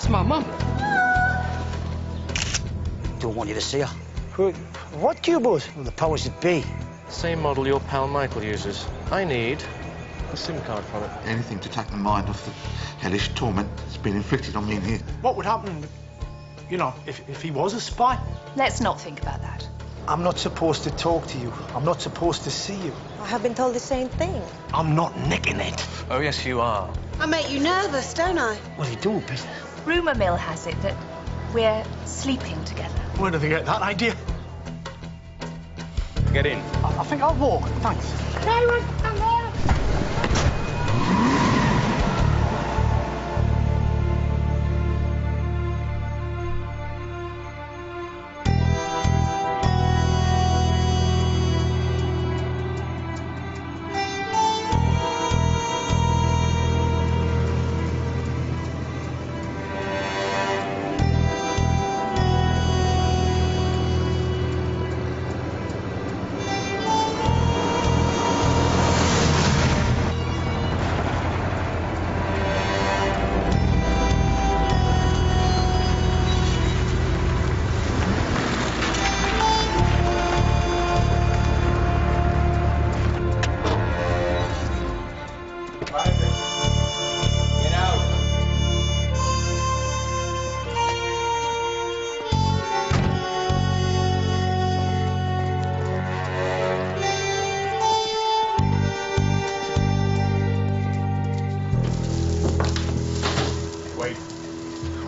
That's my mum. Don't want you to see her. What Cubos? Well, the powers that be. Same model your pal Michael uses. I need a SIM card from it. Anything to take my mind off the hellish torment that's been inflicted on me in here. What would happen, you know, if he was a spy? Let's not think about that. I'm not supposed to talk to you. I'm not supposed to see you. I have been told the same thing. I'm not nicking it. Oh, yes, you are. I make you nervous, don't I? Well, you do a bit. Rumour mill has it that we're sleeping together. Where do they get that idea? Get in. I think I'll walk, thanks.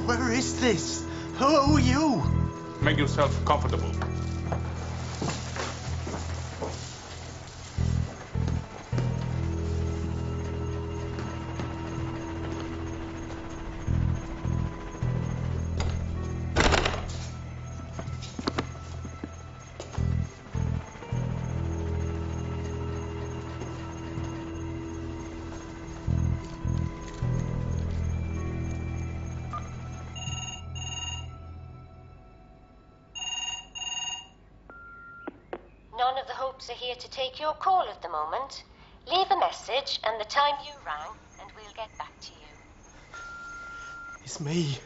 Where is this? Who are you? Make yourself comfortable. None of the Hopes are here to take your call at the moment. Leave a message and the time you rang, and we'll get back to you. It's me.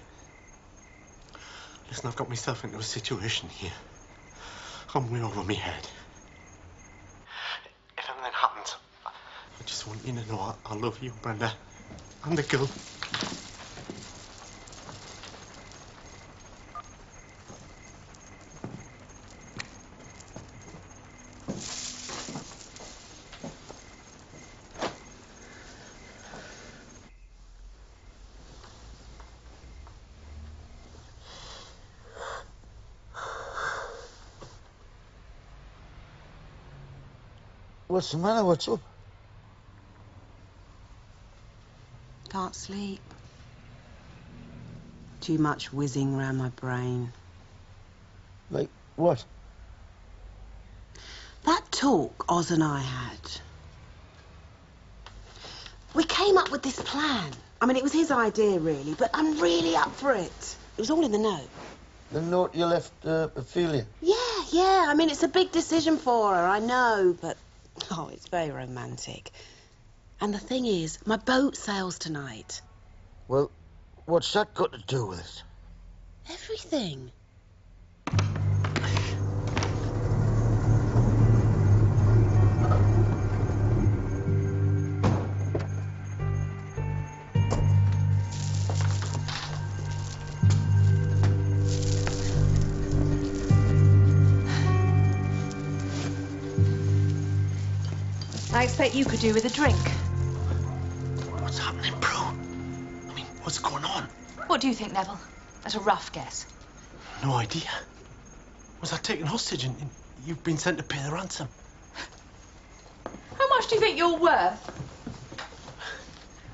Listen, I've got myself into a situation here. I'm way over my head. If anything happens, I just want you to know I love you, Brenda. And the girl. What's the matter? What's up? Can't sleep. Too much whizzing around my brain. Like what? That talk Oz and I had. We came up with this plan. I mean, it was his idea, really, but I'm really up for it. It was all in the note. The note you left Ophelia? Yeah. I mean, it's a big decision for her, I know, but... Oh, it's very romantic. And the thing is, my boat sails tonight. Well, what's that got to do with it? Everything. I expect you could do with a drink. What's happening, bro? I mean, what's going on? What do you think, Neville? That's a rough guess. No idea. Was I taken hostage and you've been sent to pay the ransom? How much do you think you're worth?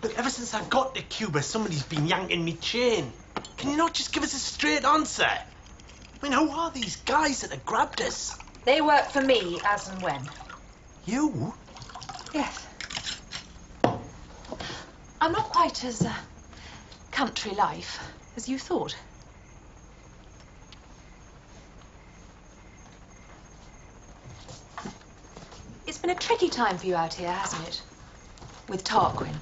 Look, ever since I got to Cuba, somebody's been yanking me chain. Can you not just give us a straight answer? I mean, who are these guys that have grabbed us? They work for me as and when. You? Yes. I'm not quite as country life as you thought. It's been a tricky time for you out here, hasn't it? With Tarquin.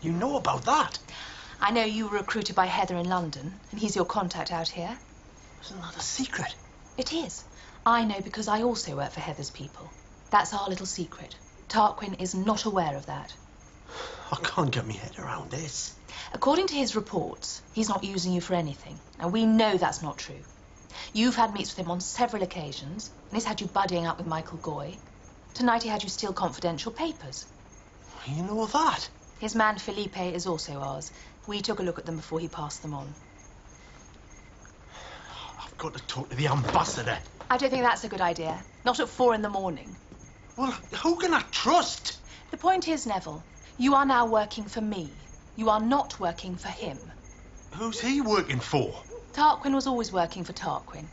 You know about that? I know you were recruited by Heather in London, and he's your contact out here. Isn't that a secret? It is. I know because I also work for Heather's people. That's our little secret. Tarquin is not aware of that. I can't get my head around this. According to his reports, he's not using you for anything. Now, we know that's not true. You've had meets with him on several occasions, and he's had you buddying up with Michael Goy. Tonight he had you steal confidential papers. You know that? His man Felipe is also ours. We took a look at them before he passed them on. I've got to talk to the ambassador. I don't think that's a good idea. Not at 4 in the morning. Well, who can I trust? The point is, Neville, you are now working for me. You are not working for him. Who's he working for? Tarquin was always working for Tarquin.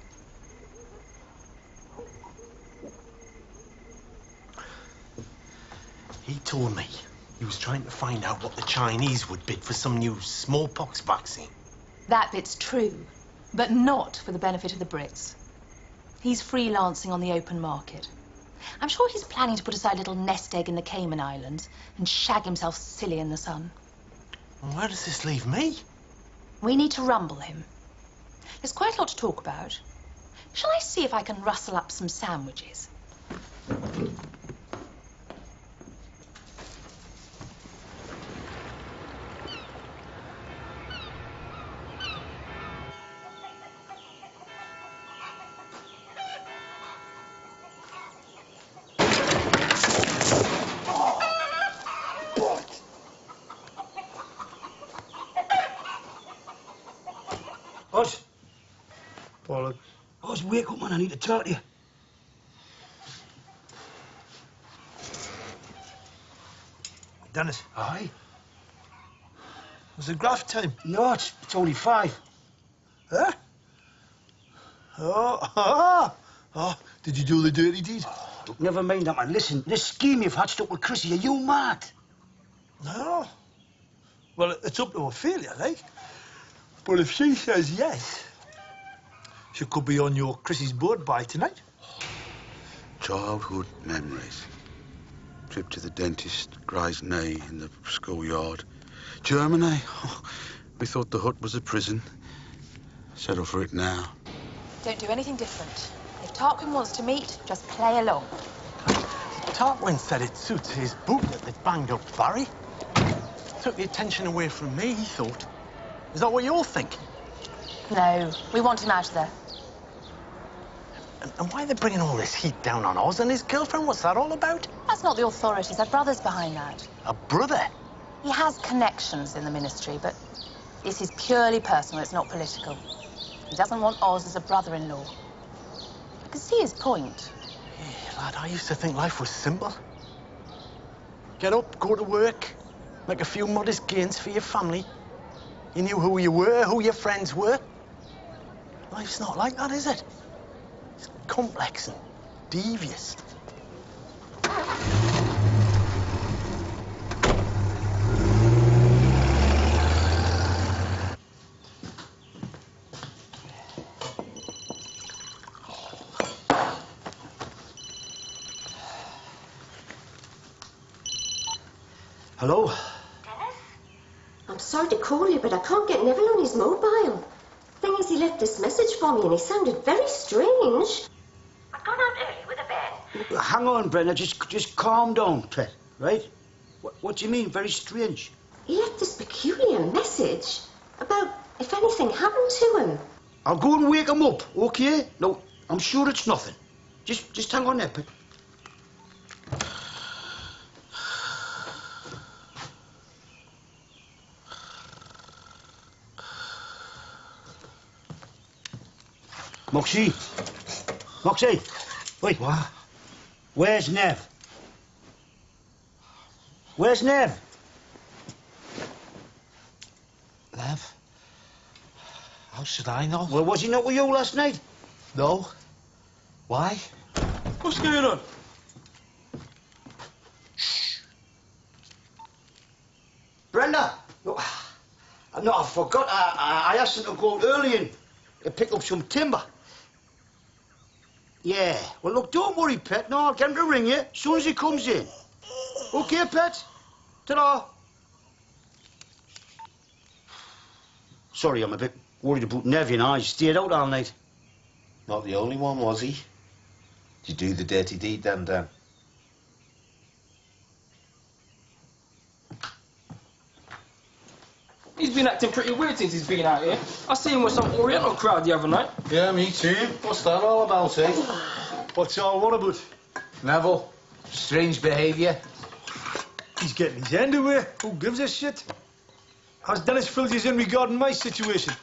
He told me he was trying to find out what the Chinese would bid for some new smallpox vaccine. That bit's true, but not for the benefit of the Brits. He's freelancing on the open market. I'm sure he's planning to put aside a little nest egg in the Cayman Islands and shag himself silly in the sun. Well, where does this leave me? We need to rumble him. There's quite a lot to talk about. Shall I see if I can rustle up some sandwiches? Oz. Bollock. Oz, wake up, man. I need to talk to you. Dennis. Aye? Was it graft time? No, it's only 5. Huh? Oh, did you do the dirty deed? Look, never mind that, man. Listen, this scheme you've hatched up with Chrissy, are you mad? No. Well, it's up to Ophelia, like. But if she says yes, she could be on your Chrissy's boat by tonight. Childhood memories. Trip to the dentist, grazed knee in the schoolyard. Germany. Oh, we thought the hut was a prison. Settle for it now. Don't do anything different. If Tarquin wants to meet, just play along. Tarquin said it suits his boot that they banged up Barry. Took the attention away from me, he thought. Is that what you all think? No, we want him out of there. And why are they bringing all this heat down on Oz and his girlfriend? What's that all about? That's not the authorities. Their brother's behind that. A brother? He has connections in the ministry, but this is purely personal. It's not political. He doesn't want Oz as a brother-in-law. I can see his point. Hey, lad, I used to think life was simple. Get up, go to work, make a few modest gains for your family. You knew who you were, who your friends were. Life's not like that, is it? It's complex and devious. Hello? I'm sorry to call you, but I can't get Neville on his mobile. Thing is, he left this message for me and he sounded very strange. I've gone out early with a Ben. Hang on, Brenna. Just calm down, Pet, right? What do you mean, very strange? He left this peculiar message about if anything happened to him. I'll go and wake him up, okay? No, I'm sure it's nothing. Just hang on there, Pet. Moxie. Moxie. Wait. What? Where's Nev? Where's Nev? Nev? How should I know? Well, was he not with you last night? No. Why? What's going on? Shh. Brenda! No, I forgot. I asked him to go out early and pick up some timber. Yeah. Well, look, don't worry, Pet. No, I'll get him to ring you as soon as he comes in. Okay, Pet? Ta-da. Sorry, I'm a bit worried about Nevy and I stayed out all night. Not the only one, was he? Did you do the dirty deed then, Dan? He's been acting pretty weird since he's been out here. I seen him with some Oriental crowd the other night. Yeah, me too. What's that all about, eh? What's all what about? Neville, strange behaviour. He's getting his end away. Who gives a shit? Has Dennis filled you in regarding my situation?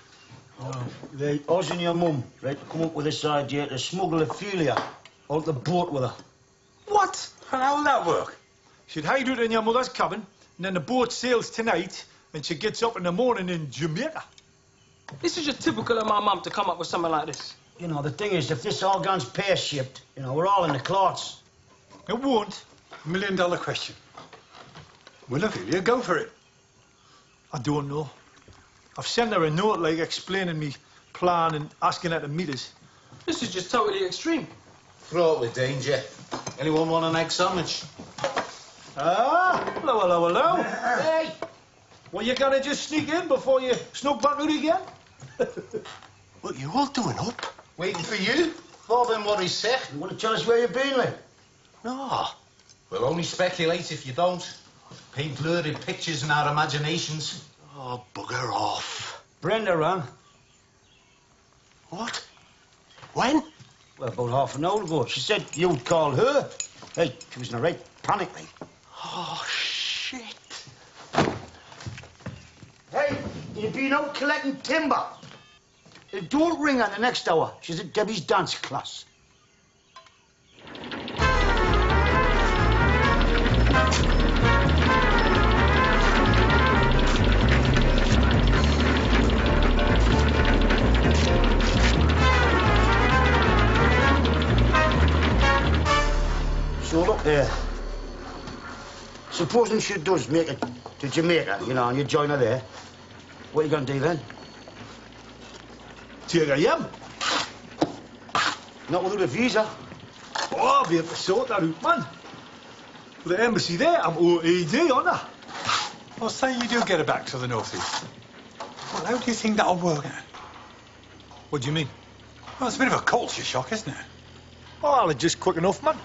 Right, us and your mum, right, come up with this idea to smuggle Ophelia out the boat with her. What? And how will that work? She'd hide it in your mother's cabin, and then the boat sails tonight, and she gets up in the morning in Jamaica. This is just typical of my mum to come up with something like this. You know, the thing is, if this all goes pear-shaped, you know, we're all in the clots. It won't. $1 million question. Will Ophelia go for it? I don't know. I've sent her a note, like, explaining me plan and asking her to meet us. This is just totally extreme. Fraught with danger. Anyone want an egg sandwich? Ah, hello, hello, hello. Hey, well, you gonna just sneak in before you snuck back out again? What you all doing up? Waiting for you. Following what he said. You want to tell us where you've been, like? No. We'll only speculate if you don't. Paint lurid pictures in our imaginations. Oh, bugger off. Brenda ran. What? When? Well, about half an hour ago. She said you'd call her. Hey, she was in a right panic, like. Oh, shit. Hey, you've been out collecting timber. Don't ring her the next hour. She's at Debbie's dance class. So look here. Supposing she does make it to Jamaica, you know, and you join her there, what are you going to do then? Take her home. Not without a visa. Oh, I'll be able to sort that out, man. With the embassy there, I'm OED, aren't I? Well, say you do get her back to the northeast. Well, how do you think that'll work? What do you mean? Well, it's a bit of a culture shock, isn't it? Oh, it's just quick enough, man.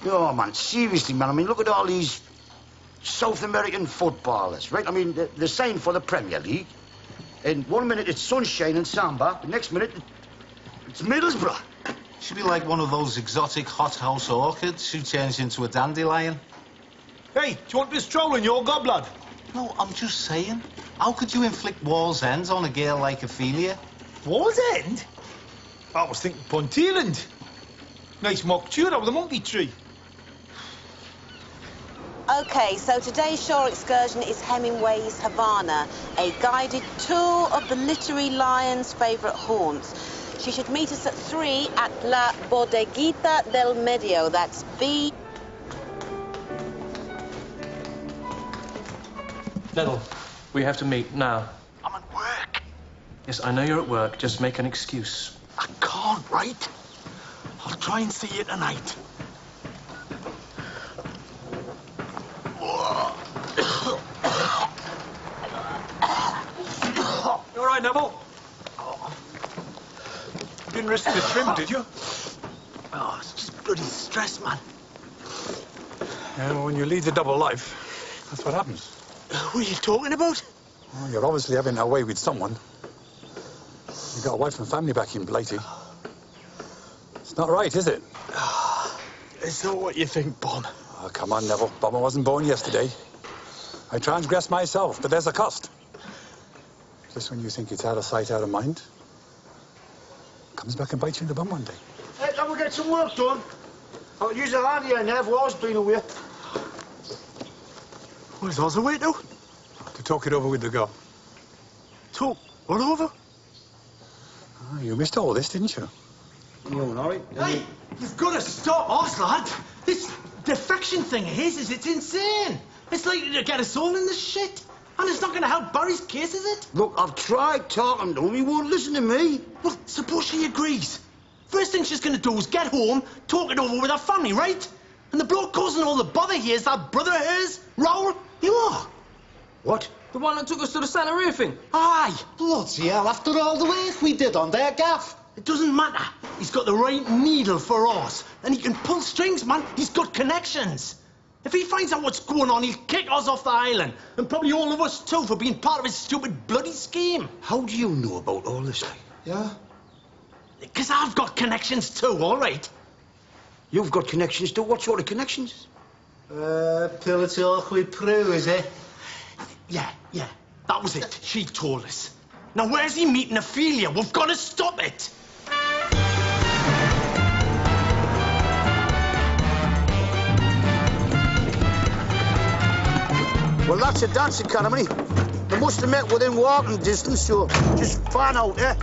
No, man, seriously, man. I mean, look at all these South American footballers, right? I mean, they're signed for the Premier League. And 1 minute it's sunshine and samba, the next minute it's Middlesbrough. She'd be like one of those exotic hothouse orchids who turns into a dandelion. Hey, do you want this trowel in your gob, lad? No, I'm just saying. How could you inflict Wall's End on a girl like Ophelia? Wall's End? I was thinking Ponteland. Nice mock tulip with a monkey tree. OK, so today's shore excursion is Hemingway's Havana, a guided tour of the literary lion's favourite haunts. She should meet us at 3 at La Bodeguita del Medio. That's B. Neville, we have to meet now. I'm at work. Yes, I know you're at work. Just make an excuse. I can't, right? I'll try and see you tonight. You all right, Neville? You didn't risk the trim, did you? Oh, it's just bloody stress, man. Yeah, well, when you lead a double life, that's what happens. What are you talking about? Well, you're obviously having a way with someone. You've got a wife and family back in Blighty. It's not right, is it? It's not what you think, Bon. Oh, come on, Neville. Bomber wasn't born yesterday. I transgressed myself, but there's a cost. Just when you think it's out of sight, out of mind, comes back and bites you in the bum one day. Hey, can we get some work done? I'll use a hand here, Nev. Wall's been away. Where's Oz away to? To talk it over with the girl. Talk all over? Oh, you missed all this, didn't you? You all right? Hey, you've got to stop Oz, lad. This defection thing of his it's insane. It's likely to get us all in the shit. And it's not going to help Barry's case, is it? Look, I've tried talking to him. He won't listen to me. Well, suppose she agrees. First thing she's going to do is get home, talk it over with her family, right? And the bloke causing all the bother here is that brother of hers, Raoul. You are. What? The one that took us to the Santa Rita thing? Aye! Bloody hell, after all the work we did on there, Gaff. It doesn't matter. He's got the right needle for us. And he can pull strings, man. He's got connections. If he finds out what's going on, he'll kick us off the island. And probably all of us, too, for being part of his stupid bloody scheme. How do you know about all this, like? Yeah? Because I've got connections, too, all right? You've got connections too? What sort of connections? Pill talk with Prue, is it? Yeah. That was it. She told us. Now, where's he meeting Ophelia? We've got to stop it. Well, that's a dance academy. They must have met within walking distance, so just find out, eh?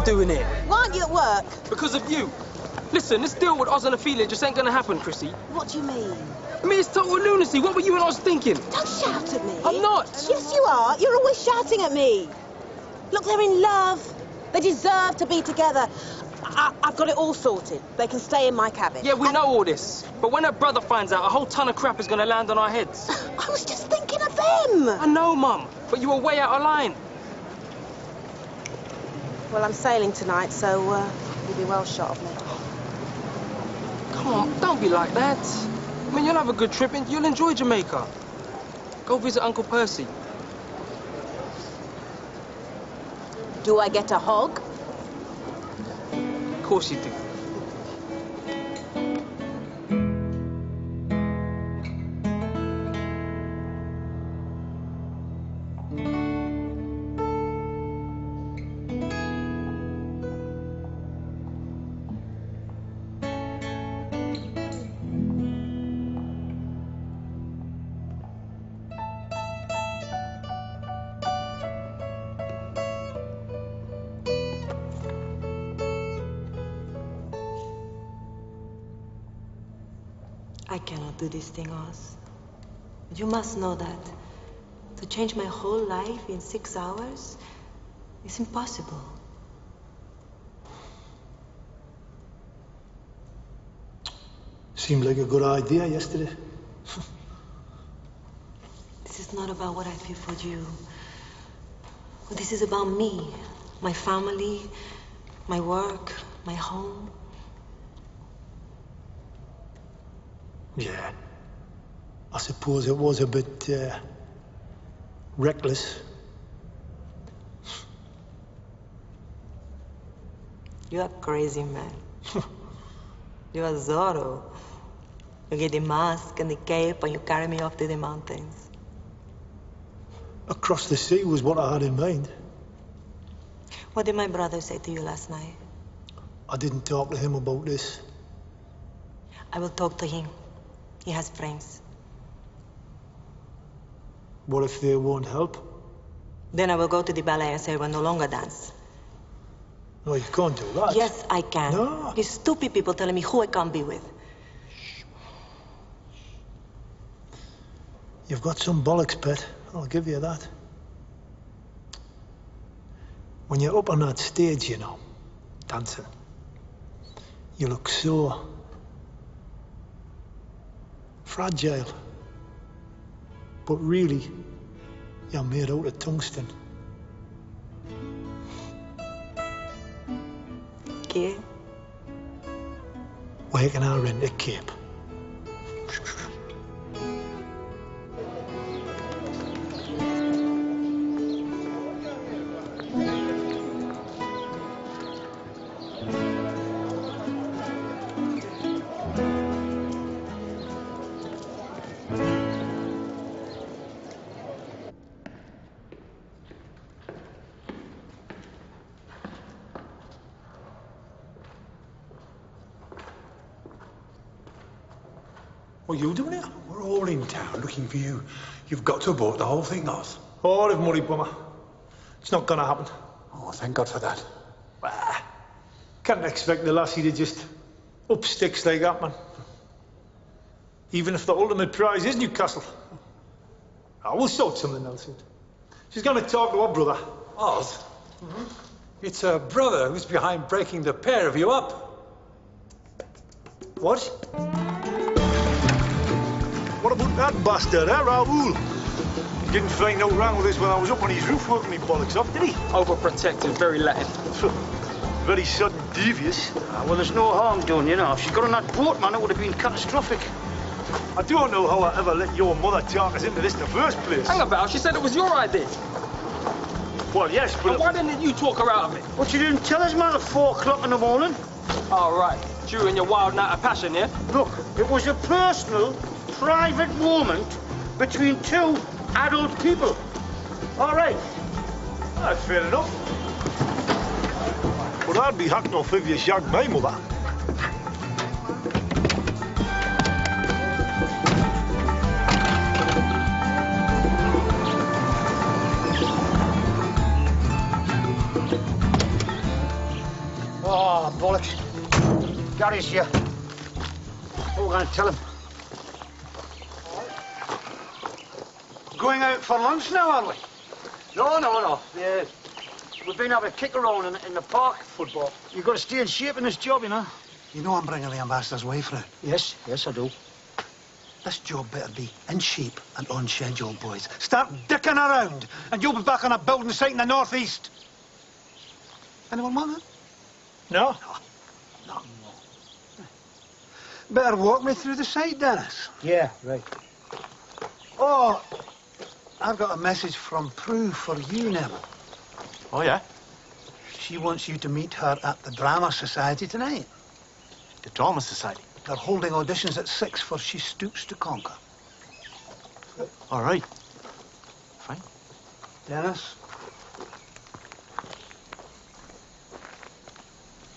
Doing here? Why aren't you at work? Because of you. Listen, this deal with Oz and Ophelia just ain't gonna happen, Chrissy. What do you mean? I mean, it's total lunacy. What were you and Oz thinking? Don't shout at me. I'm not. Yes, you are. You're always shouting at me. Look, they're in love. They deserve to be together. I've got it all sorted. They can stay in my cabin. Yeah, we know all this. But when her brother finds out, a whole ton of crap is gonna land on our heads. I was just thinking of them. I know, Mum. But you were way out of line. Well, I'm sailing tonight, so you'll be well shot of me. Come on, don't be like that. I mean, you'll have a good trip and you'll enjoy Jamaica. Go visit Uncle Percy. Do I get a hog? Of course you do. I cannot do this thing, Oz. But you must know that. To change my whole life in 6 hours is impossible. Seemed like a good idea yesterday. This is not about what I feel for you. This is about me, my family, my work, my home. Yeah. I suppose it was a bit reckless. You are crazy, man. You are Zorro. You get the mask and the cape and you carry me off to the mountains. Across the sea was what I had in mind. What did my brother say to you last night? I didn't talk to him about this. I will talk to him. He has friends. What if they won't help? Then I will go to the ballet and say I will no longer dance. No, you can't do that. Yes, I can. No. These stupid people telling me who I can't be with. You've got some bollocks, Pet. I'll give you that. When you're up on that stage, you know, dancing, you look so fragile. But really, you're made out of tungsten. ¿Qué? Where can I rent a cape? What are you doing here? We're all in town looking for you. You've got to abort the whole thing, Oz. Oh, I've money, Bummer. It's not gonna happen. Oh, thank God for that. Bah, can't expect the lassie to just up sticks like that, man. Even if the ultimate prize is Newcastle. I will sort something else out. She's gonna talk to her brother. Oz? It's her brother who's behind breaking the pair of you up. What? What about that bastard, eh, Raoul? He didn't find no wrong with this when I was up on his roof working me bollocks up, did he? Overprotective, very Latin. Very sudden devious. Well, there's no harm done, you know. If she'd got on that boat, man, it would have been catastrophic. I don't know how I ever let your mother talk us into this in the first place. Hang about, she said it was your idea. Well, yes, but... And why didn't you talk her out of it? What, you didn't tell us, man, at 4 o'clock in the morning? Oh, right. You and your wild night of passion, yeah? Look, it was a personal, private moment between 2 adult people. All right. That's fair enough. But I'd be hacked off if you shagged my mother. Oh, bollocks. Gary's here. What are we going to tell him? Going out for lunch now, are we? No. Yeah. We've been having a kick around in the park. Football. You've got to stay in shape in this job, you know. You know I'm bringing the ambassador's wife round. Yes, I do. This job better be in shape and on schedule, boys. Start dicking around, and you'll be back on a building site in the northeast. Anyone want that? No? No. Better walk me through the site, Dennis. Yeah, right. Oh, I've got a message from Prue for you, Neville. Oh, yeah? She wants you to meet her at the Drama Society tonight. The Drama Society? They're holding auditions at 6 for She Stoops to Conquer. All right. Fine. Dennis?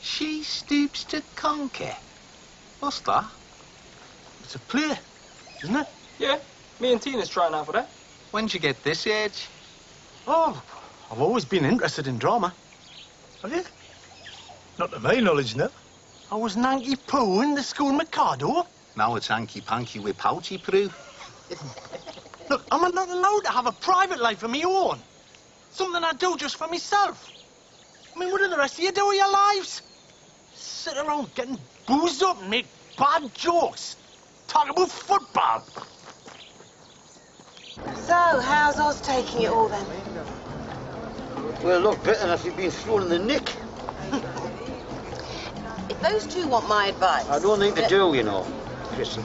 She Stoops to Conquer. What's that? It's a play, isn't it? Yeah, me and Tina's trying out for that. When'd you get this age? Oh, I've always been interested in drama. Have you? Not to my knowledge, no. I was Nanky Pooh in the school Mikado. Now it's hanky-panky with pouchy Prue. Look, I'm not allowed to have a private life of my own. Something I do just for myself. I mean, what do the rest of you do with your lives? Sit around getting boozed up and make bad jokes. Talk about football. So, how's Oz taking it all then? Well, look, better than if you've been thrown in the nick. If those two want my advice... I don't think they do, you know, Chrissy.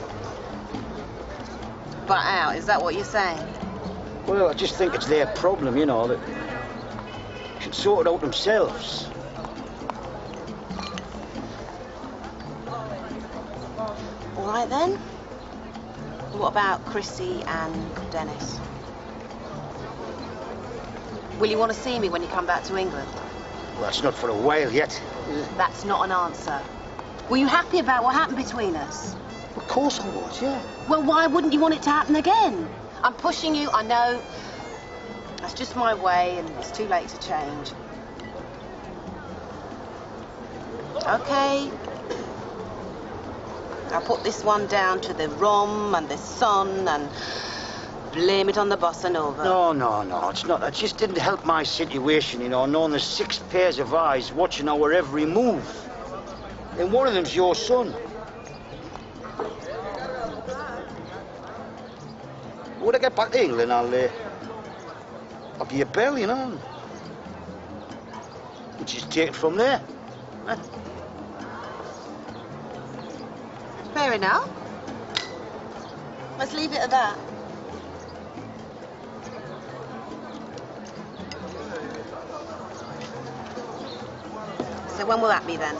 Butt out, is that what you're saying? Well, I just think it's their problem, you know, that should sort it out themselves. All right, then. What about Chrissy and Dennis? Will you want to see me when you come back to England? Well, that's not for a while yet. That's not an answer. Were you happy about what happened between us? Of course I was, yeah. Well, why wouldn't you want it to happen again? I'm pushing you, I know. That's just my way, and it's too late to change. Okay. I'll put this one down to the rum and the sun and blame it on the bossa nova. No, it's not. That just didn't help my situation, you know, knowing there's 6 pairs of eyes watching our every move. And one of them's your son. When I get back to England, I'll give you a bell, you know. We'll just take it from there. Huh? Fair enough. Let's leave it at that. So when will that be then?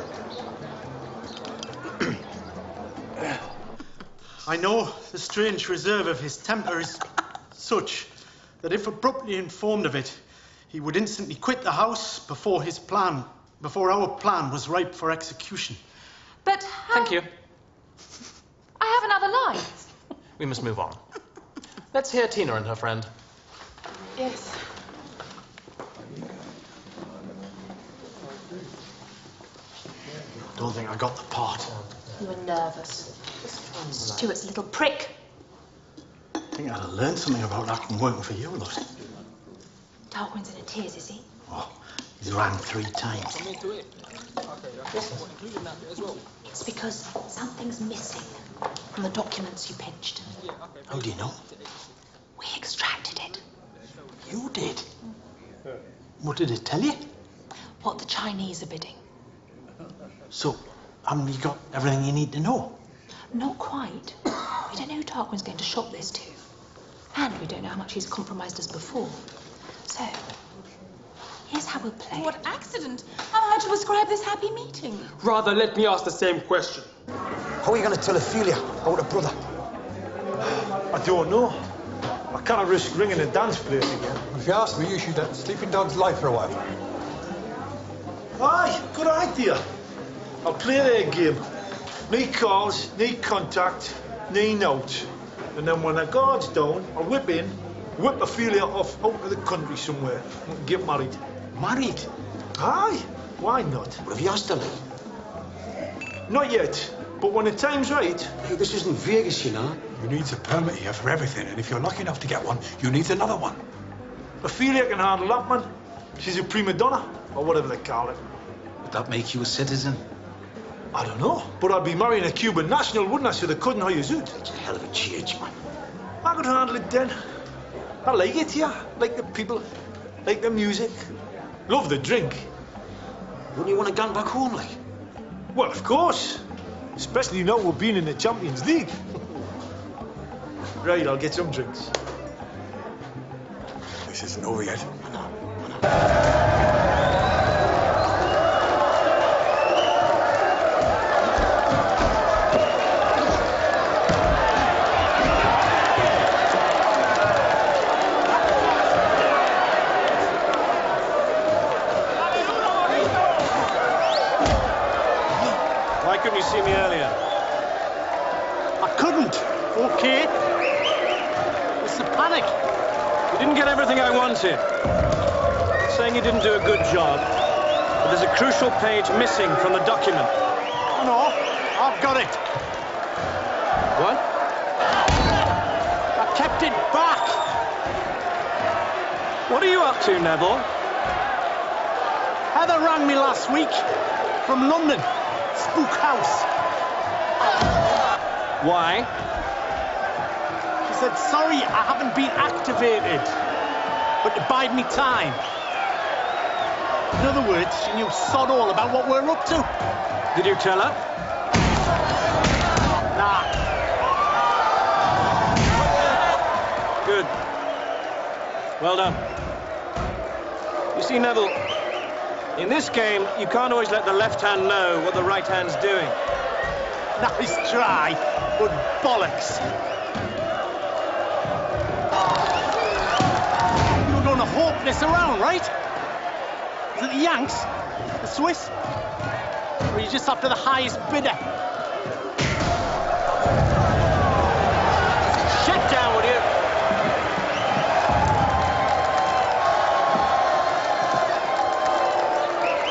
I know the strange reserve of his temper is such that if abruptly informed of it, he would instantly quit the house before our plan was ripe for execution. But how... Thank you. I have another line. We must move on. Let's hear Tina and her friend. Yes. Don't think I got the part. You were nervous. Stuart's a little prick. I think I'd have learned something about acting working for you, lot. Tarquin's in a tears, is he? Oh, he's rang 3 times. It's because something's missing from the documents you pinched. How do you know? We extracted it. You did? What did it tell you? What the Chinese are bidding. So, haven't you got everything you need to know? Not quite. We don't know who Tarquin's going to shop this to. And we don't know how much he's compromised us before. So, here's how we'll play. What accident? How am I to describe this happy meeting? Rather, let me ask the same question. How are you going to tell Ophelia about her brother? I don't know. I can't risk ringing the dance place again. If you ask me, you should let Sleeping Dog's life for a while. Aye, good idea. I'll play their game. No calls, no contact, no notes. And then when the guard's down, I'll whip in, whip Ophelia off out of the country somewhere and get married. Married? Aye, why not? What have you asked her, Lee? Not yet, but when the time's right. Hey, this isn't Vegas, you know. You need a permit here for everything, and if you're lucky enough to get one, you need another one. Ophelia can handle that, man. She's a prima donna, or whatever they call it. Would that make you a citizen? I don't know, but I'd be marrying a Cuban national, wouldn't I, so they couldn't hire you? It's a hell of a change, man. I could handle it then. I like it here, like the people, like the music. Love the drink. Wouldn't you want to gang back home, like? Well, of course. Especially now we're being in the Champions League. Right, I'll get some drinks. This isn't over yet. Why couldn't you see me earlier? I couldn't. Okay. It's the panic. You didn't get everything I wanted. I'm not saying you didn't do a good job, but there's a crucial page missing from the document. Oh, no. I've got it. What? I kept it back. What are you up to, Neville? Heather rang me last week from London. Spook House. Why? She said, sorry, I haven't been activated, but to bide me time. In other words, she knew sod all about what we're up to. Did you tell her? Nah. Good. Well done. You see, Neville, in this game, you can't always let the left hand know what the right hand's doing. Nice try, but bollocks. You were going to hawk this around, right? Is it the Yanks? The Swiss? Or are you just after the highest bidder? Shut down, would you?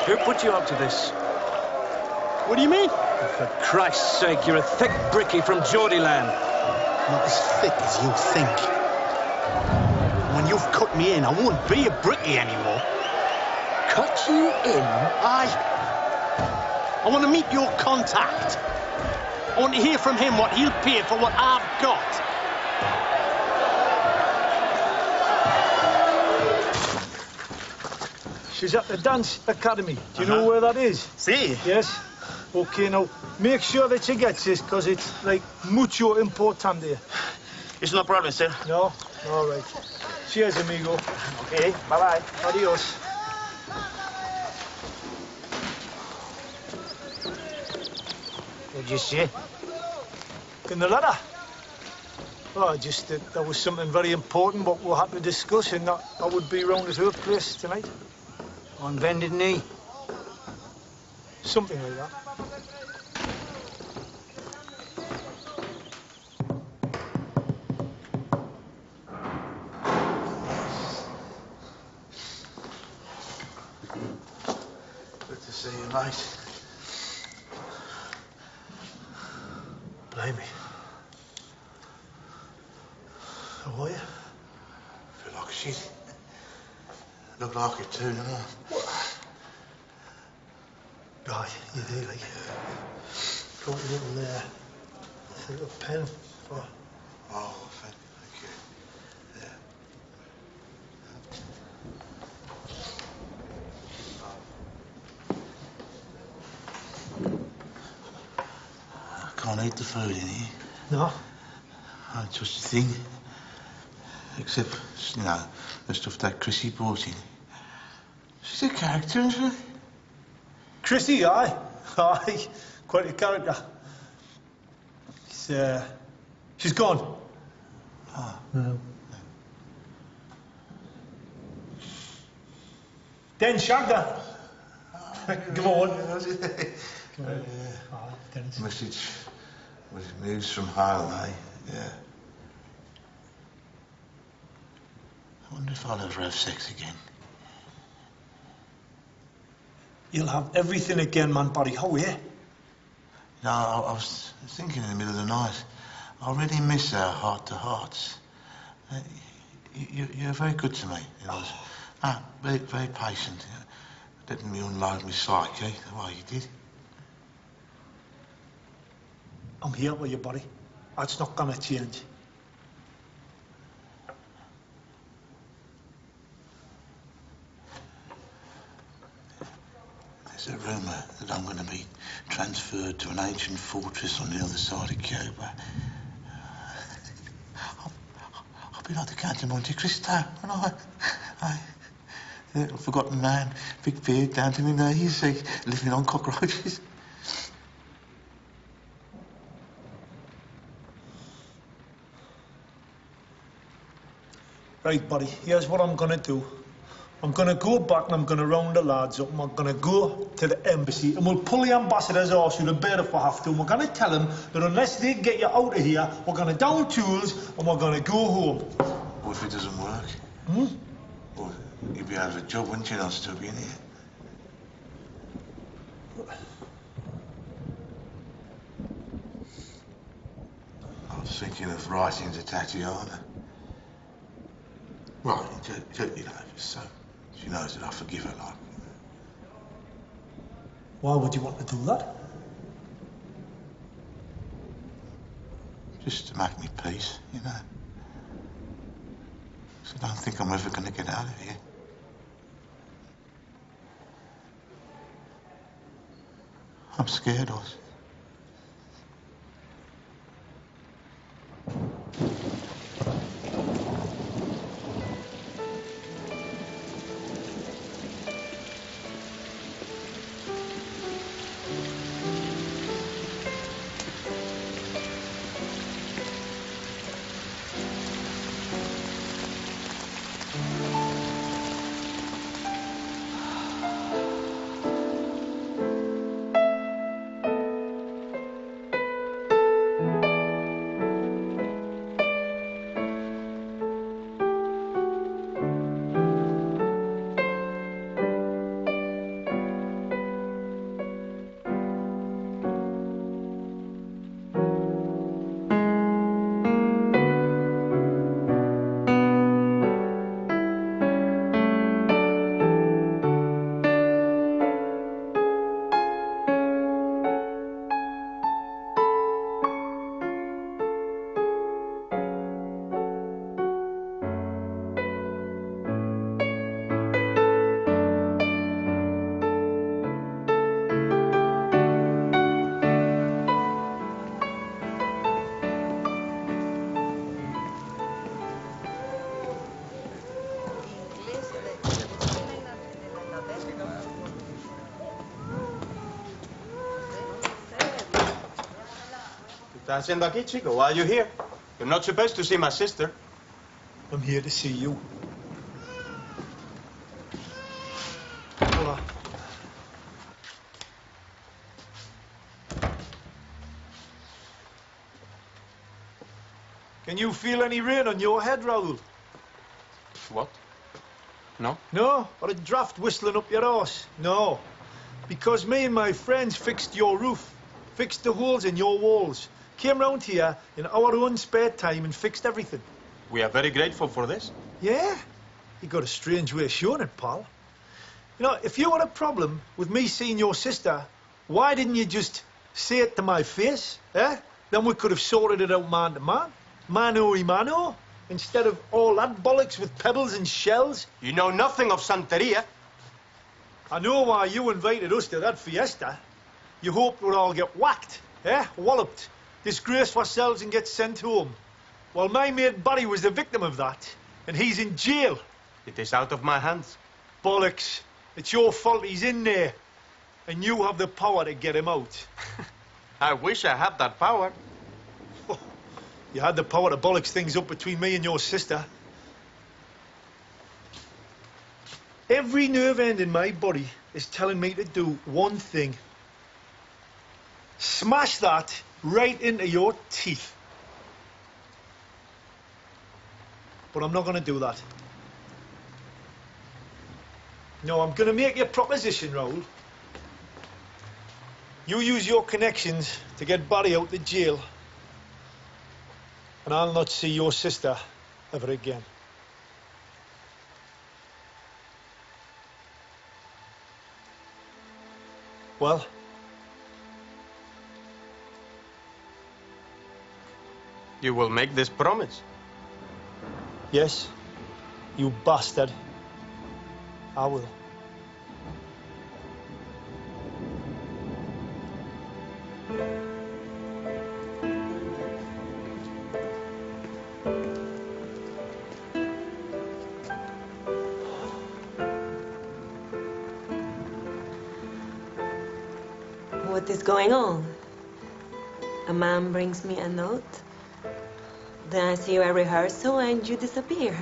Who put you up to this? What do you mean? For Christ's sake, you're a thick brickie from Geordieland. Not as thick as you think. When you've cut me in, I won't be a brickie anymore. Cut you in? I want to meet your contact. I want to hear from him what he'll pay for what I've got. She's at the Dance Academy. Do you know where that is? See? Yes. Okay, now, make sure that she gets this, because it's, like, mucho importante. It's no problem, sir. No? All right. Cheers, amigo. Okay, bye-bye. Adios. What'd you say? In the letter? Oh, just that there was something very important what we'll have to discuss, and that I would be round at her place tonight. On bended knee. Something like that. late. Blimey. How are you? Feel like shit. Look like it too, don't I? Right, you do, like. Got a little there. A little pen for. Oh, thank you. Yeah. I can't eat the food in here. No? I don't touch the thing. Except, you know, the stuff that Chrissy brought in. She's a character, isn't she? Chrissy, aye. Aye. Quite a character. She's gone. Ah. No. Den shagged her. Come on. Come on. Message was news from home, eh? Yeah. I wonder if I'll ever have sex again. You'll have everything again, man, Barry. How are you? No, I was thinking in the middle of the night. I really miss our heart-to-hearts. You're very good to me. You know, very, very patient. You know, letting me unload my psyche the way you did. I'm here with you, Barry. That's not gonna change. There's a rumour that I'm going to be transferred to an ancient fortress on the other side of Cuba. I'll be like the Count of Monte Cristo, and I a forgotten man, big beard down to my knees, living on cockroaches. Right, buddy, here's what I'm gonna do. I'm gonna go back and I'm gonna round the lads up and we're gonna go to the embassy and we'll pull the ambassador's arse through the bed if we have to, and we're gonna tell them that unless they get you out of here, we're gonna down tools and we're gonna go home. What if it doesn't work? Hmm? Well, you'd be out of a job, wouldn't you, not still being here? I was thinking of writing to Tatiana. Right, you know, just so she knows that I forgive her, like. Why would you want to do that? Just to make me peace, you know. So I don't think I'm ever going to get out of here. I'm scared, Oz. ¿Estás haciendo aquí, chico? Why are you here? You're not supposed to see my sister. I'm here to see you. Hola. Can you feel any rain on your head, Raoul? What? No? No? Or a draft whistling up your arse? No. Because me and my friends fixed your roof, fixed the holes in your walls, came round here in our own spare time and fixed everything. We are very grateful for this. Yeah? You got a strange way of showing it, pal. You know, if you had a problem with me seeing your sister, why didn't you just say it to my face, eh? Then we could have sorted it out man to man, mano-y-mano, instead of all that bollocks with pebbles and shells. You know nothing of Santeria. I know why you invited us to that fiesta. You hoped we'd all get whacked, eh? Walloped, disgrace ourselves and get sent home. Well, my mate Barry was the victim of that, and he's in jail. It is out of my hands. Bollocks. It's your fault he's in there, and you have the power to get him out. I wish I had that power. Oh, you had the power to bollocks things up between me and your sister. Every nerve end in my body is telling me to do one thing. Smash that right into your teeth. But I'm not going to do that. No, I'm going to make you a proposition, Raoul. You use your connections to get Barry out of jail, and I'll not see your sister ever again. Well? You will make this promise? Yes, you bastard. I will. What is going on? A man brings me a note. Then I see you at rehearsal and you disappear.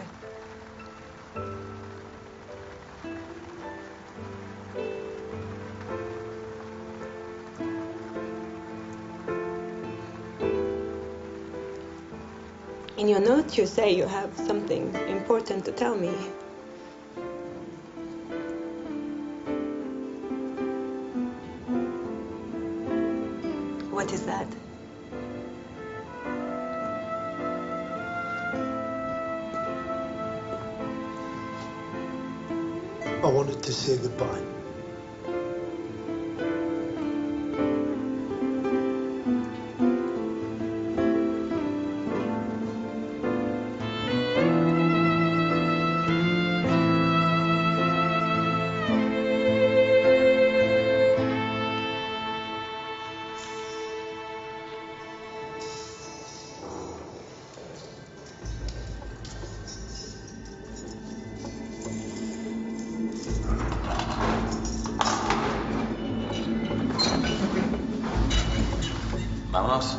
In your note, you say you have something important to tell me. What is that? I wanted to say goodbye. Vámonos.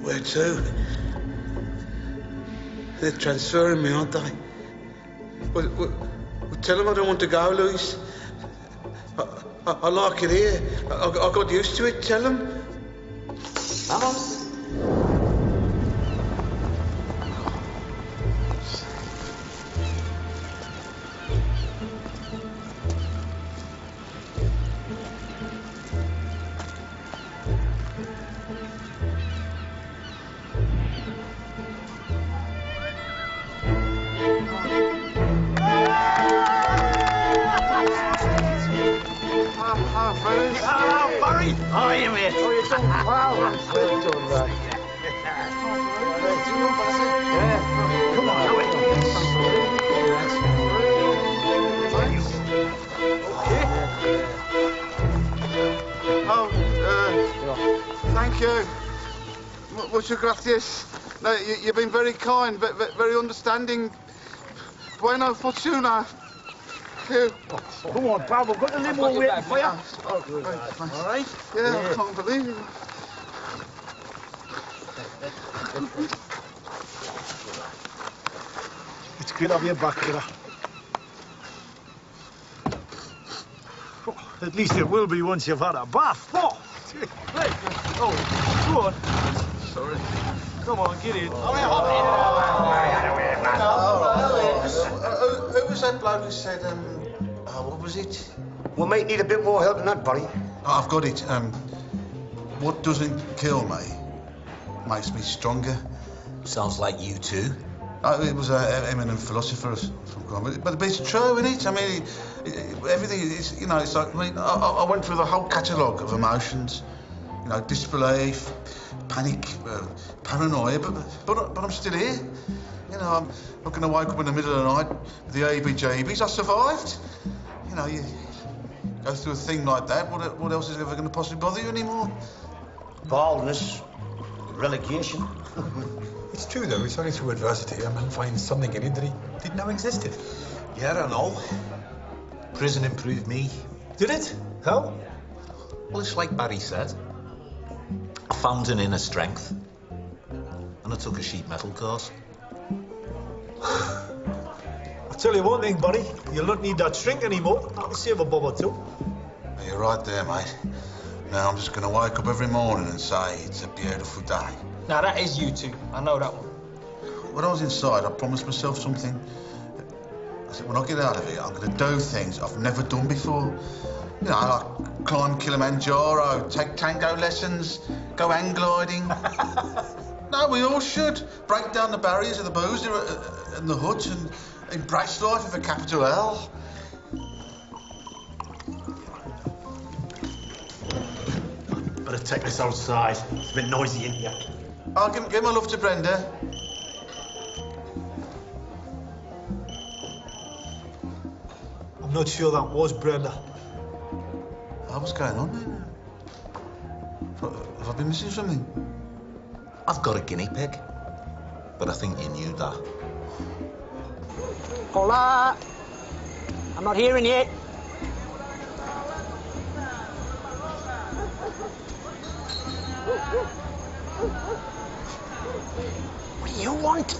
Where to? They're transferring me, aren't they? Well, tell them I don't want to go, Louise. I like it here. I got used to it. Tell them. Vamos. Barry! How are you, mate? How are you doing? Wow, well done, lad. Come on, Thank you. Muchas gracias. No, you've been very kind, very understanding. Buena fortuna. Come on, pal, we've got the limo waiting for you. Oh, good. All right? Yeah, I can't believe it. It's good to have you back, kidder. At least it will be once you've had a bath. Oh, go on. Sorry. Come on, get in. Who was that bloke who said, what was it? We might need a bit more help than that, Barry. I've got it. What doesn't kill me makes me stronger. Sounds like you two. It was an eminent philosopher from Gromit, but it's true, isn't it? I mean, everything is, you know, it's like, I mean, I went through the whole catalogue of emotions, you know, disbelief, panic, paranoia, but I'm still here. You know, I'm not going to wake up in the middle of the night with the ABJBs. I survived. You know, you go through a thing like that, what else is ever going to possibly bother you anymore? Baldness, relegation. It's true, though. It's only through adversity a man finds something in him that he didn't know existed. Yeah, I know. Prison improved me. Did it? How? Well, it's like Barry said. I found an inner strength. And I took a sheet metal course. I'll tell you one thing, buddy. You'll not need that shrink anymore. I can save a bob or two. You're right there, mate. Now I'm just going to wake up every morning and say it's a beautiful day. Now, that is you two. I know that one. When I was inside, I promised myself something. I said, when I get out of here, I'm going to do things I've never done before. You know, like climb Kilimanjaro, take tango lessons, go hang gliding. No, we all should. Break down the barriers of the boozer and the hut and embrace life with a capital L. Better take this outside. It's a bit noisy in here. I'll give my love to Brenda. I'm not sure that was Brenda. What's going on then? Have I been missing something? I've got a guinea pig. But I think you knew that. Hola! I'm not hearing you. What do you want?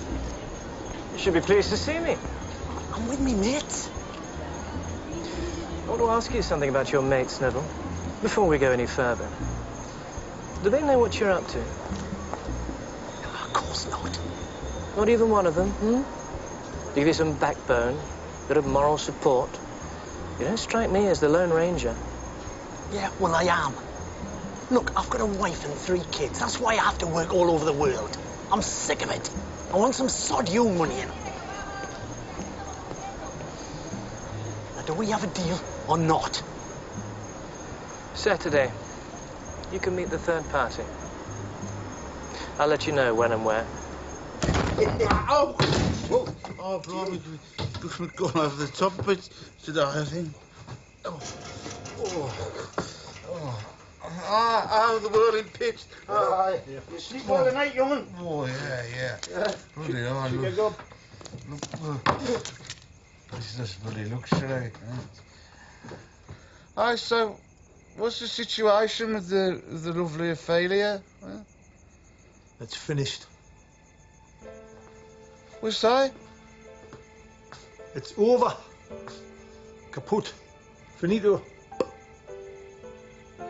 You should be pleased to see me. I'm with me mates. I want to ask you something about your mates, Neville, before we go any further. Do they know what you're up to? Of course not. Not even one of them, hmm? Give you some backbone, bit of moral support. You don't strike me as the Lone Ranger. Yeah, well, I am. Look, I've got a wife and 3 kids. That's why I have to work all over the world. I'm sick of it. I want some sod you money in. Now, do we have a deal or not? Saturday, you can meet the third party. I'll let you know when and where. Oh, blimey, we've gone over the top of it today, I think. The whirling pitch. You sleep all the night, young'un? Oh, yeah. Bloody hell, look. This just bloody luxury. Aye, so, what's the situation with the lovely Ophelia? Huh? It's finished. What's that? It's over. Kaput. Finito.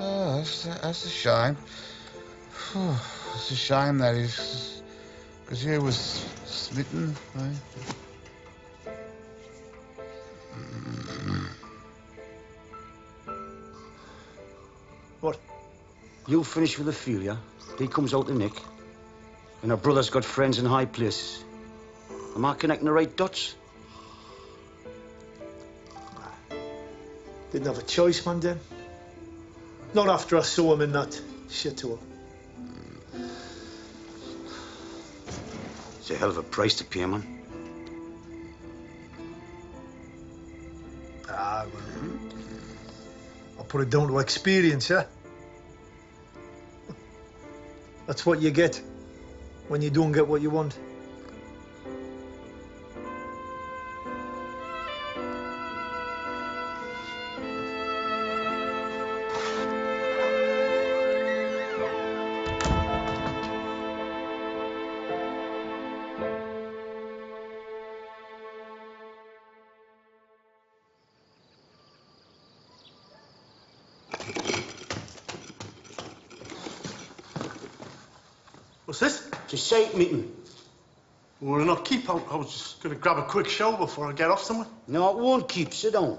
Oh, that's a shame. It's a shame that is, because he was smitten, right? What? You finish with Ophelia, he comes out to Nick, and her brother's got friends in high places. Am I connecting the right dots? Didn't have a choice, man, then. Not after I saw him in that shithole. It's a hell of a price to pay, man. Well, I'll put it down to experience, yeah? That's what you get when you don't get what you want. What's this? It's a site meeting. Will it not keep? I was just going to grab a quick shower before I get off somewhere. No, it won't keep. Sit down.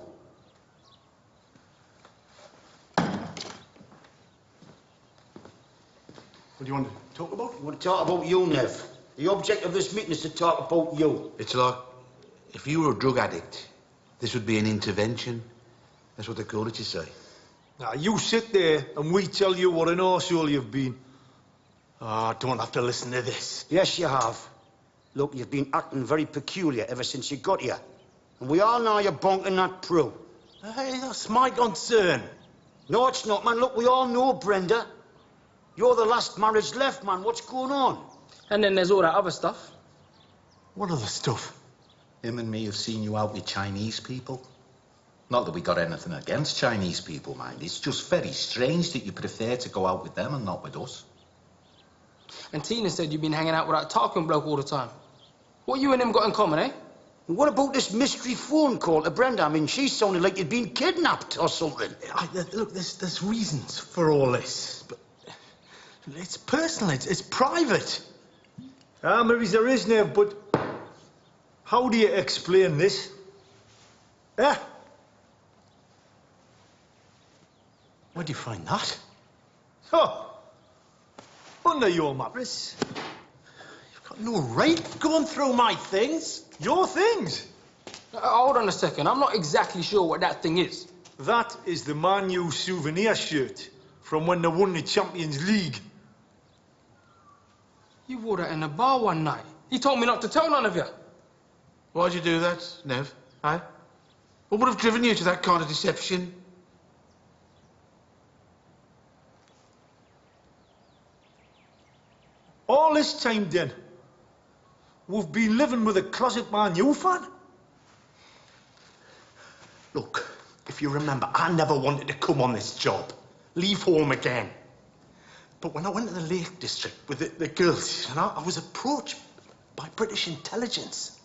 What do you want to talk about? I want to talk about you, Nev. The object of this meeting is to talk about you. It's like if you were a drug addict, this would be an intervention. That's what they call it, you say. Now, you sit there and we tell you what an arsehole you've been. Oh, I don't have to listen to this. Yes, you have. Look, you've been acting very peculiar ever since you got here. And we all know you're bonking that Prue. Hey, that's my concern. No, it's not, man. Look, we all know Brenda. You're the last marriage left, man. What's going on? And then there's all that other stuff. What other stuff? Him and me have seen you out with Chinese people. Not that we got anything against Chinese people, mind. It's just very strange that you prefer to go out with them and not with us. And Tina said you've been hanging out with that Tarquin bloke all the time. What you and him got in common, eh? And what about this mystery phone call to Brenda? I mean, she sounded like you'd been kidnapped or something. Look, there's reasons for all this, but it's personal, it's private. Ah, maybe there is, Nev, but how do you explain this? Eh? Where'd you find that? Oh, under your mattress. You've got no right going through my things. Your things? Hold on a second. I'm not exactly sure what that thing is. That is the Man U souvenir shirt from when they won the Champions League. You wore that in a bar one night. He told me not to tell none of you. Why'd you do that, Nev? Eh? What would have driven you to that kind of deception? All this time, then, we've been living with a closet Man U fan? Look, if you remember, I never wanted to come on this job. Leave home again. But when I went to the Lake District with the girls, you know, I was approached by British intelligence.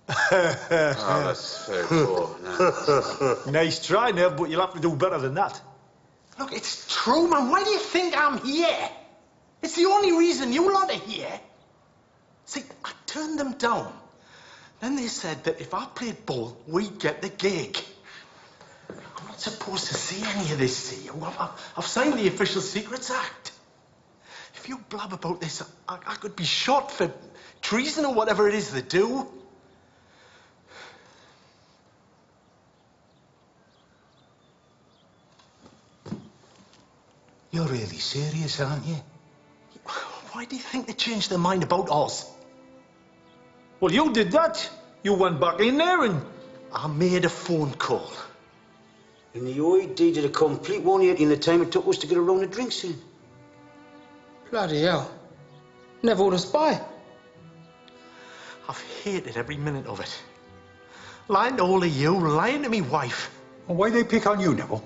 Oh, that's very poor. No. Nice try, Nev, but you'll have to do better than that. Look, it's true, man. Why do you think I'm here? It's the only reason you lot are here. See, I turned them down. Then they said that if I played ball, we'd get the gig. I'm not supposed to see any of this, see you. I've signed the Official Secrets Act. If you blab about this, I could be shot for treason or whatever it is they do. You're really serious, aren't you? Why do you think they changed their mind about us? Well, you did that. You went back in there and... I made a phone call. And the OED did a complete 180 in the time it took us to get around the drinks in. Bloody hell. Never would have spy. I've hated every minute of it. Lying to all of you, lying to me wife. Well, why they pick on you, Neville?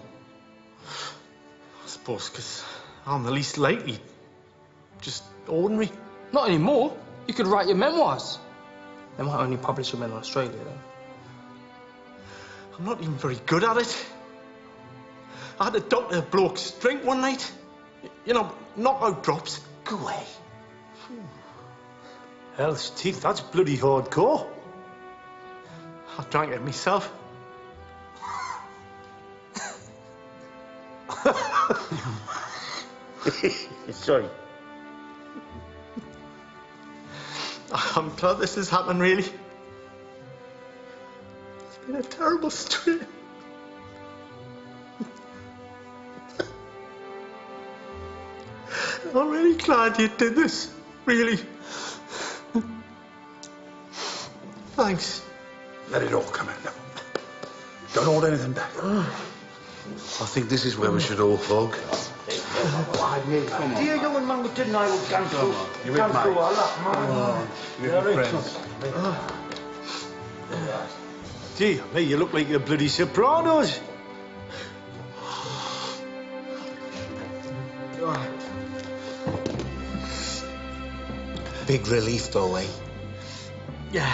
I suppose because I'm the least likely. Just ordinary. Not anymore. You could write your memoirs. They might only publish them in Australia, though. I'm not even very good at it. I had a doctor bloke's drink one night. You know, knockout drops. Go away. Hell's teeth, that's bloody hardcore. I drank it myself. Sorry. I'm glad this has happened, really. It's been a terrible strain. I'm really glad you did this, really. Thanks. Let it all come out, Neville. Don't hold anything back. I think this is where we should all hug. Dear young man, we didn't I would come through. You with Come through mate? all that, man. You're friends. Gee, me, you look like the bloody Sopranos. Big relief, though, eh? Yeah.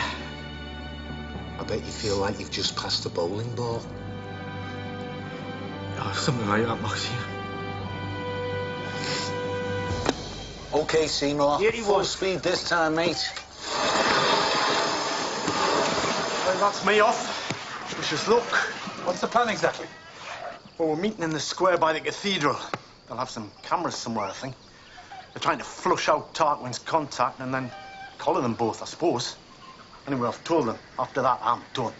I bet you feel like you've just passed a bowling ball. Oh, something like that, Max. OK, Seymour. Here he Full was. speed this time, mate. Well, that's me off. Wish us luck. What's the plan exactly? Well, we're meeting in the square by the cathedral. They'll have some cameras somewhere, I think. They're trying to flush out Tarquin's contact and then collar them both, I suppose. Anyway, I've told them. After that, I'm done.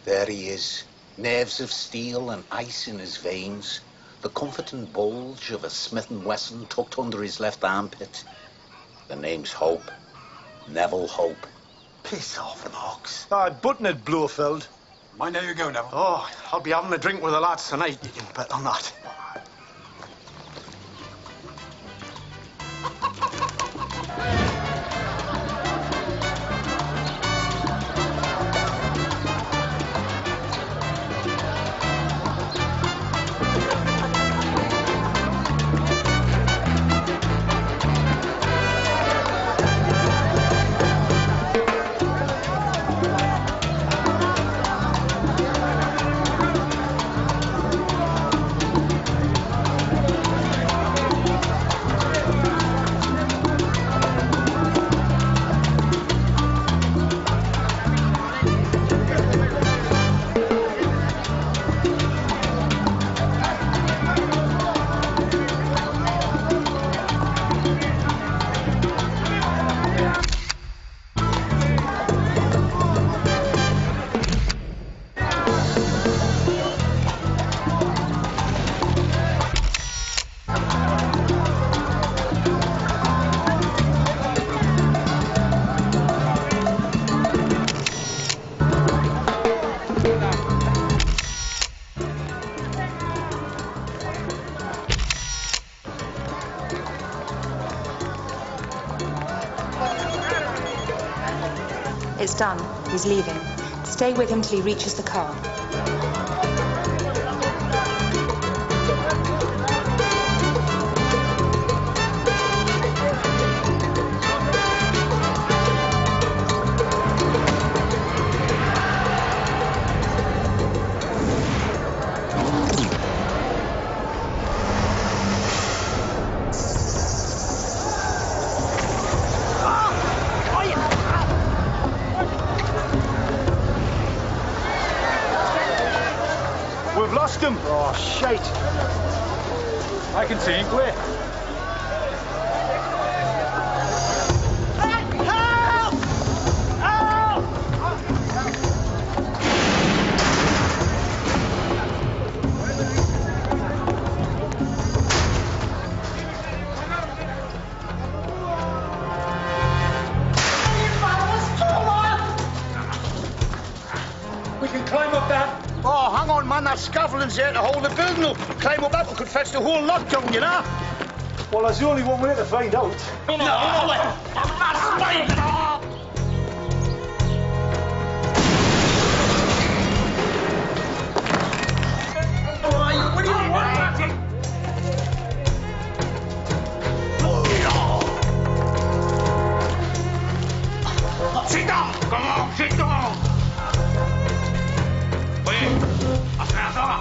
There he is. Nerves of steel and ice in his veins. The comforting bulge of a Smith & Wesson tucked under his left armpit. The name's Hope. Neville Hope. Piss off, Knox. Buttonhead Blofeld. Mind how you go, Neville. Oh, I'll be having a drink with the lads tonight. You can bet on that. It's done. He's leaving. Stay with him till he reaches the car. We've lost him. Oh, shite. I can see him clear. We can climb up that. Oh, hang on, man. That scaffolding's there to hold the building up. Climb up that, we could fetch the whole lot down, you know? Well, there's only one way to find out. Sit down! Come on, sit down! Oye, Afanasova,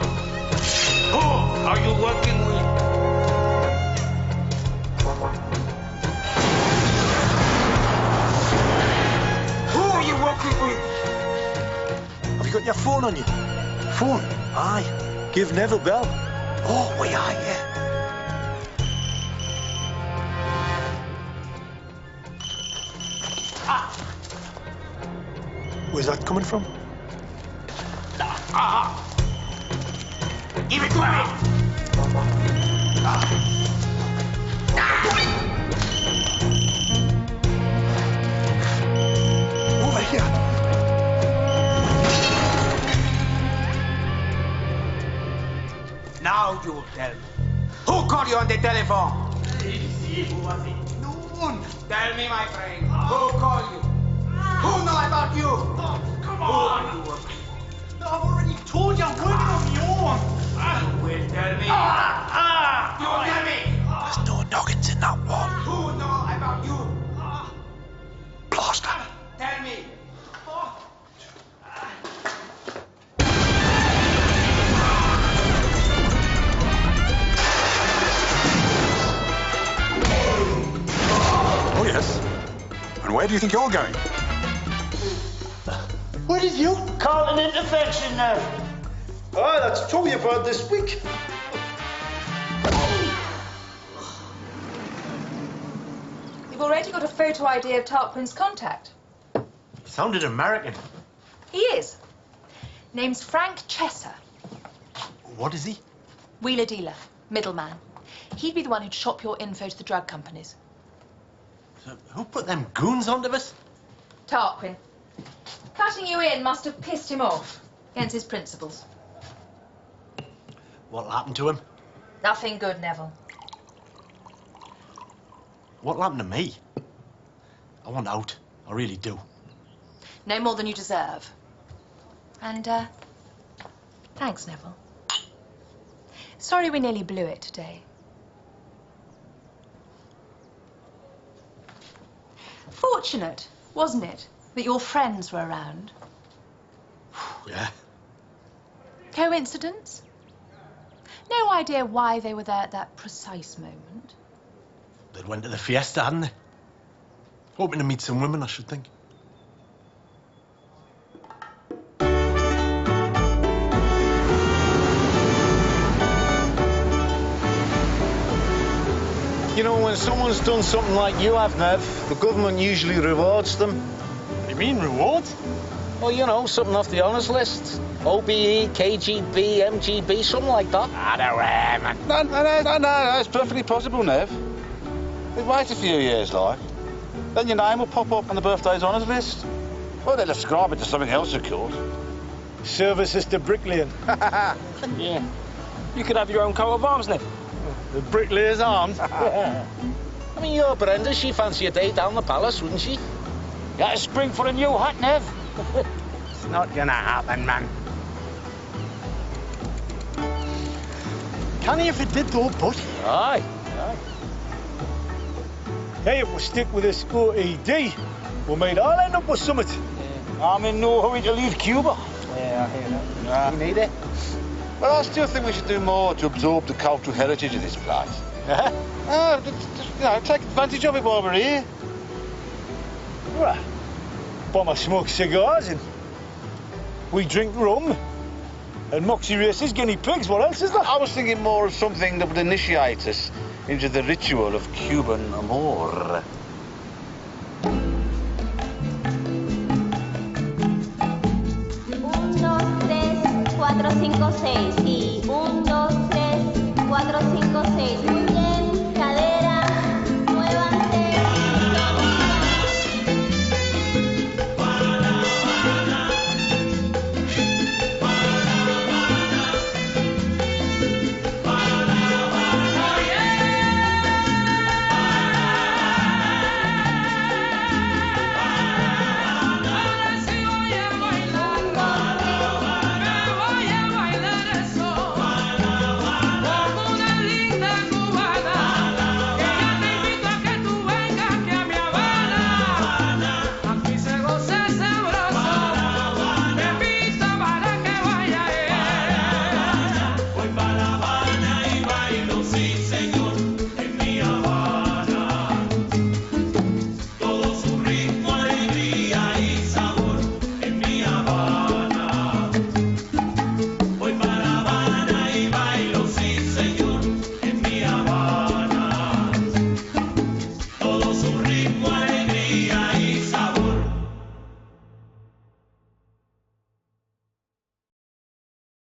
who are you working with? Who are you working with? Have you got your phone on you? Phone? Aye. Give Neville bell. Oh, we are, yeah. Where's that coming from? Give it to me! Over here. Now you tell me. Who called you on the telephone? Who was it? No one. Tell me, my friend. Who called you? Who know about you? Oh, come on! No, I've already told you I'm working on my own. You will tell me. You will tell me. There's no noggins in that one. Who know about you? Blaster. Tell me. Oh, yes. And where do you think you're going? What did you call an intervention now? Ah, that's told you about this week. You've already got a photo ID of Tarquin's contact. He sounded American. He is. Name's Frank Chesser. What is he? Wheeler dealer, middleman. He'd be the one who'd shop your info to the drug companies. So who put them goons onto us? Tarquin. Cutting you in must have pissed him off against his principles. What'll happen to him? Nothing good, Neville. What'll happen to me? I want out. I really do. No more than you deserve. And, thanks, Neville. Sorry we nearly blew it today. Fortunate, wasn't it, that your friends were around? Yeah. Coincidence? No idea why they were there at that precise moment? They'd went to the fiesta, hadn't they? Hoping to meet some women, I should think. You know, when someone's done something like you have, Nev, the government usually rewards them. What do you mean, rewards? Well, you know, something off the honours list. OBE, KGB, MGB, something like that. I don't know, man. No, it's perfectly possible, Nev. Wait a few years, like. Then your name will pop up on the birthday's honours list. Or they'll ascribe it to something else, of course. Services to bricklaying. Yeah. You could have your own coat of arms, Nev. The bricklayer's arms. I mean, your Brenda, she'd fancy a day down the palace, wouldn't she? Got a spring for a new hat, Nev. It's not gonna happen, man. Canny if it did, though, but... Aye. Hey, if we stick with this OED, we might all end up with something. Yeah. I'm in no hurry to leave Cuba. Yeah, I hear that. Yeah. You need it? But I still think we should do more to absorb the cultural heritage of this place. Uh-huh. Take advantage of it while we're here. Right. Bomber smokes cigars and we drink rum and Moxie races guinea pigs. What else is there? I was thinking more of something that would initiate us into the ritual of Cuban amour. 1, 2, 3, 4, 5, 6.